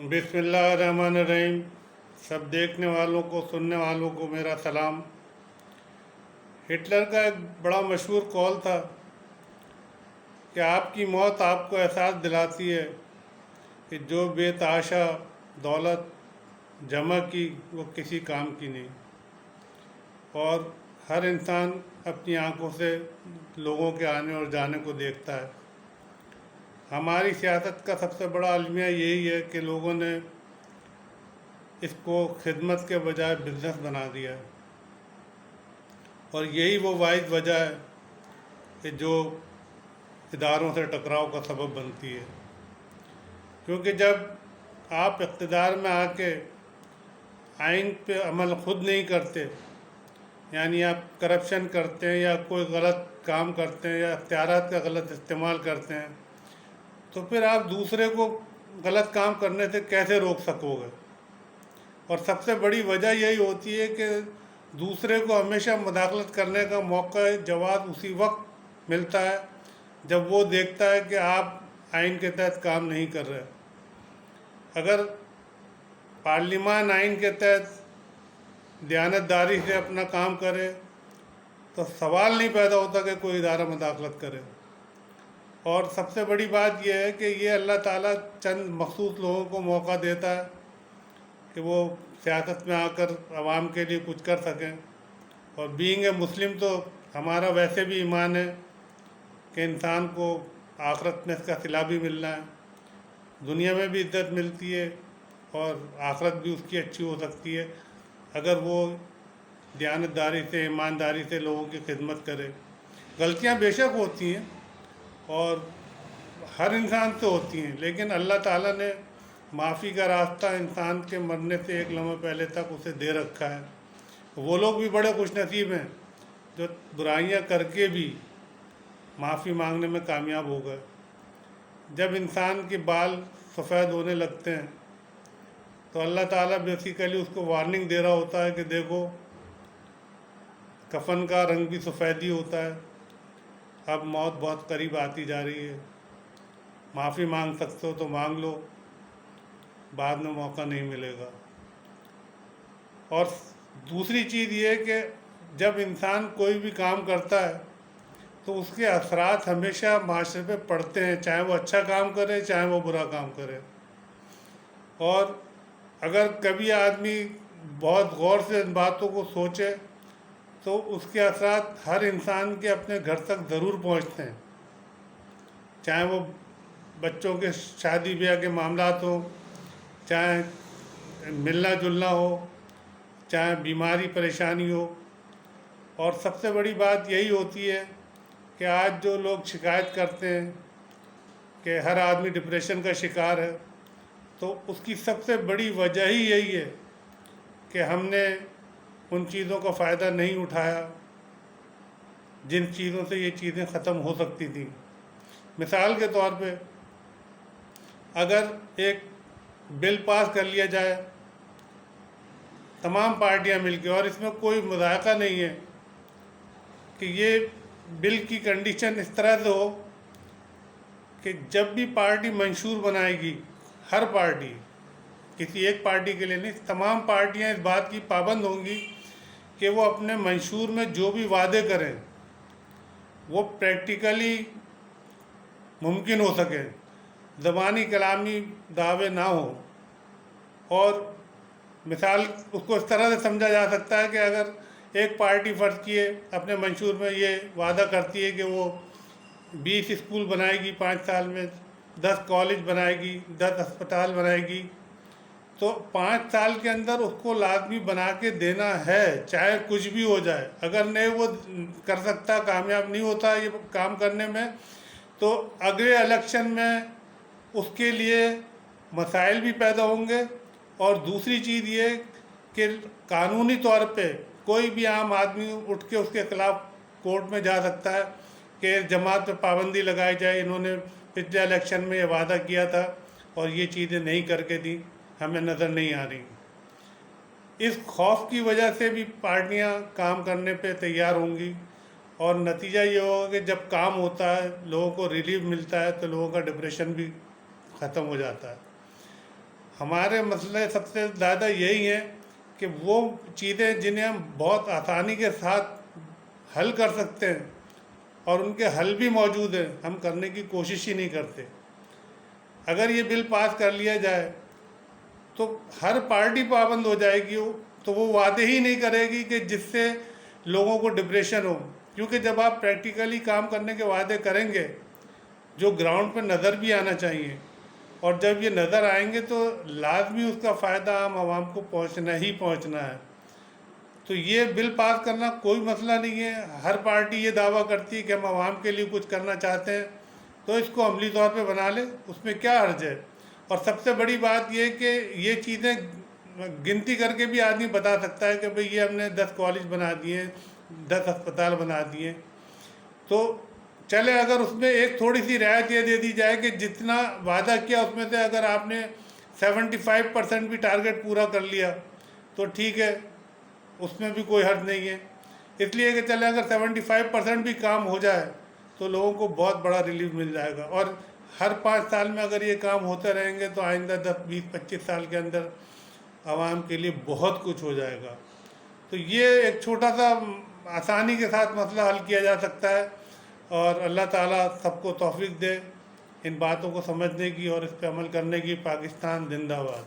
बिस्मिल्लाहिर्रहमानिर्रहीम। सब देखने वालों को, सुनने वालों को मेरा सलाम। हिटलर का एक बड़ा मशहूर कौल था कि आपकी मौत आपको एहसास दिलाती है कि जो बेतहाशा दौलत जमा की वो किसी काम की नहीं, और हर इंसान अपनी आंखों से लोगों के आने और जाने को देखता है। हमारी सियासत का सबसे बड़ा अलमिया यही है कि लोगों ने इसको खिदमत के बजाय बिजनेस बना दिया है, और यही वो वाहिद वजह है कि जो इदारों से टकराव का सबब बनती है। क्योंकि जब आप इक़्तिदार में आके आइन पे अमल ख़ुद नहीं करते, यानी आप करप्शन करते हैं या कोई गलत काम करते हैं या इख्तियारात का गलत इस्तेमाल करते हैं, तो फिर आप दूसरे को गलत काम करने से कैसे रोक सकोगे। और सबसे बड़ी वजह यही होती है कि दूसरे को हमेशा मुदाखलत करने का मौका जवाब उसी वक्त मिलता है जब वो देखता है कि आप आइन के तहत काम नहीं कर रहे। अगर पार्लिमान आइन के तहत दयानतदारी से अपना काम करे तो सवाल नहीं पैदा होता कि कोई इदारा मुदाखलत करे। और सबसे बड़ी बात यह है कि ये अल्लाह ताला चंद मखसूस लोगों को मौका देता है कि वो सियासत में आकर आवाम के लिए कुछ कर सकें। और बीइंग ए मुस्लिम तो हमारा वैसे भी ईमान है कि इंसान को आखिरत में इसका सिला भी मिलना है, दुनिया में भी इज्जत मिलती है और आखिरत भी उसकी अच्छी हो सकती है अगर वो दयानतदारी से, ईमानदारी से लोगों की खिदमत करे। गलतियाँ बेशक होती हैं और हर इंसान से होती हैं, लेकिन अल्लाह ताला ने माफ़ी का रास्ता इंसान के मरने से एक लम्हा पहले तक उसे दे रखा है। वो लोग भी बड़े खुशनसीब हैं जो बुराइयां करके भी माफ़ी मांगने में कामयाब हो गए। जब इंसान के बाल सफ़ेद होने लगते हैं तो अल्लाह ताला बेसिकली उसको वार्निंग दे रहा होता है कि देखो, कफन का रंग भी सफ़ेद ही होता है, अब मौत बहुत करीब आती जा रही है, माफ़ी मांग सकते हो तो मांग लो, बाद में मौका नहीं मिलेगा। और दूसरी चीज़ ये है कि जब इंसान कोई भी काम करता है तो उसके असरात हमेशा माशरे पे पड़ते हैं, चाहे वो अच्छा काम करे चाहे वो बुरा काम करे। और अगर कभी आदमी बहुत गौर से इन बातों को सोचे तो उसके असरात हर इंसान के अपने घर तक ज़रूर पहुंचते हैं, चाहे वो बच्चों के शादी ब्याह के मामलात हो, चाहे मिलना जुलना हो, चाहे बीमारी परेशानी हो। और सबसे बड़ी बात यही होती है कि आज जो लोग शिकायत करते हैं कि हर आदमी डिप्रेशन का शिकार है, तो उसकी सबसे बड़ी वजह ही यही है कि हमने उन चीज़ों का फ़ायदा नहीं उठाया जिन चीज़ों से ये चीज़ें ख़त्म हो सकती थी। मिसाल के तौर पे अगर एक बिल पास कर लिया जाए तमाम पार्टियां मिलकर, और इसमें कोई मुज़ायका नहीं है कि ये बिल की कंडीशन इस तरह से हो कि जब भी पार्टी मंशूर बनाएगी, हर पार्टी, किसी एक पार्टी के लिए नहीं, तमाम पार्टियां इस बात की पाबंद होंगी कि वो अपने मंशूर में जो भी वादे करें वो प्रैक्टिकली मुमकिन हो सके, ज़बानी कलामी दावे ना हो। और मिसाल उसको इस तरह से समझा जा सकता है कि अगर एक पार्टी फ़र्ज़ किए अपने मंशूर में ये वादा करती है कि वो 20 स्कूल बनाएगी 5 साल में, 10 कॉलेज बनाएगी, 10 अस्पताल बनाएगी, तो 5 साल के अंदर उसको लाजमी बना के देना है, चाहे कुछ भी हो जाए। अगर नहीं वो कर सकता, कामयाब नहीं होता ये काम करने में, तो अगले इलेक्शन में उसके लिए मसाइल भी पैदा होंगे। और दूसरी चीज़ ये कि कानूनी तौर पे कोई भी आम आदमी उठ के उसके ख़िलाफ़ कोर्ट में जा सकता है कि जमात पे पाबंदी लगाई जाए, इन्होंने पिछले इलेक्शन में ये वादा किया था और ये चीज़ें नहीं करके दी, हमें नज़र नहीं आ रही। इस खौफ की वजह से भी पार्टियां काम करने पे तैयार होंगी, और नतीजा ये होगा कि जब काम होता है, लोगों को रिलीफ मिलता है, तो लोगों का डिप्रेशन भी ख़त्म हो जाता है। ہمارے مسئلے سب سے زیادہ یہی ہیں کہ وہ چیزیں جنہیں ہم بہت آسانی کے ساتھ حل کر سکتے ہیں اور ان کے حل بھی موجود ہیں، ہم کرنے کی کوشش ہی نہیں کرتے۔ اگر یہ بل پاس کر لیا جائے تو ہر پارٹی پابند ہو جائے گی، تو وہ وعدے ہی نہیں کرے گی کہ جس سے لوگوں کو ڈپریشن ہو، کیونکہ جب آپ پریکٹیکلی کام کرنے کے وعدے کریں گے جو گراؤنڈ پہ نظر بھی آنا چاہیے، اور جب یہ نظر آئیں گے تو لازمی اس کا فائدہ عام عوام کو پہنچنا ہی پہنچنا ہے۔ تو یہ بل پاس کرنا کوئی مسئلہ نہیں ہے، ہر پارٹی یہ دعویٰ کرتی ہے کہ ہم عوام کے لیے کچھ کرنا چاہتے ہیں، تو اس کو عملی طور پہ بنا لے، اس میں کیا حرج ہے۔ اور سب سے بڑی بات یہ کہ یہ چیزیں گنتی کر کے بھی آدمی بتا سکتا ہے کہ بھئی یہ ہم نے 10 کالج بنا دیے، 10 ہسپتال بنا دیے، تو چلے اگر اس میں ایک تھوڑی سی رعایت یہ دے دی جائے کہ جتنا وعدہ کیا اس میں سے اگر آپ نے 75% بھی ٹارگٹ پورا کر لیا تو ٹھیک ہے، اس میں بھی کوئی حرج نہیں ہے۔ اس لیے کہ چلے اگر 75% بھی کام ہو جائے تو لوگوں کو بہت بڑا ریلیف مل جائے گا، اور ہر 5 سال میں اگر یہ کام ہوتے رہیں گے تو آئندہ 10 20 25 سال کے اندر عوام کے لیے بہت کچھ ہو جائے گا۔ تو یہ ایک چھوٹا سا آسانی کے ساتھ مسئلہ حل کیا جا سکتا ہے، اور اللہ تعالیٰ سب کو توفیق دے ان باتوں کو سمجھنے کی اور اس پہ عمل کرنے کی۔ پاکستان زندہ باد۔